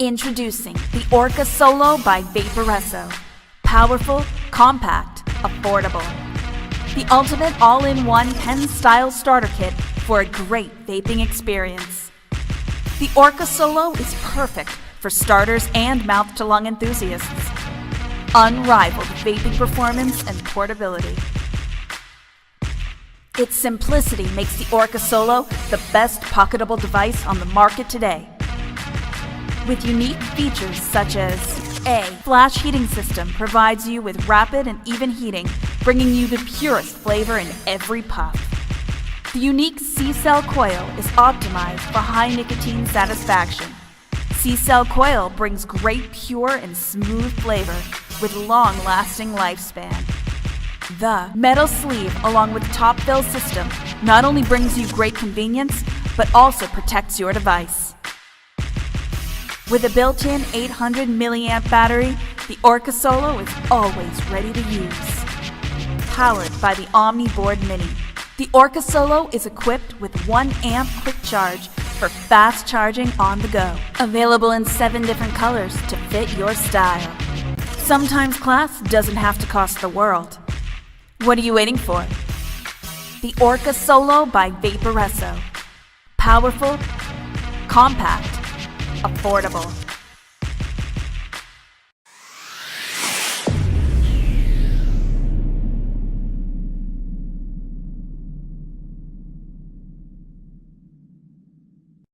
Introducing the Orca Solo by Vaporesso. Powerful, compact, affordable. The ultimate all-in-one pen-style starter kit for a great vaping experience. The Orca Solo is perfect for starters and mouth-to-lung enthusiasts. Unrivaled vaping performance and portability. Its simplicity makes the Orca Solo the best pocketable device on the market today. With unique features such as A. Flash heating system provides you with rapid and even heating, bringing you the purest flavor in every puff. The unique C-cell coil is optimized for high nicotine satisfaction. C-cell coil brings great pure and smooth flavor with long-lasting lifespan. The metal sleeve along with top fill system not only brings you great convenience, but also protects your device. With a built-in 800 milliamp battery, the Orca Solo is always ready to use. Powered by the Omni Board Mini, the Orca Solo is equipped with 1 amp quick charge for fast charging on the go. Available in 7 different colors to fit your style. Sometimes class doesn't have to cost the world. What are you waiting for? The Orca Solo by Vaporesso. Powerful, compact, affordable.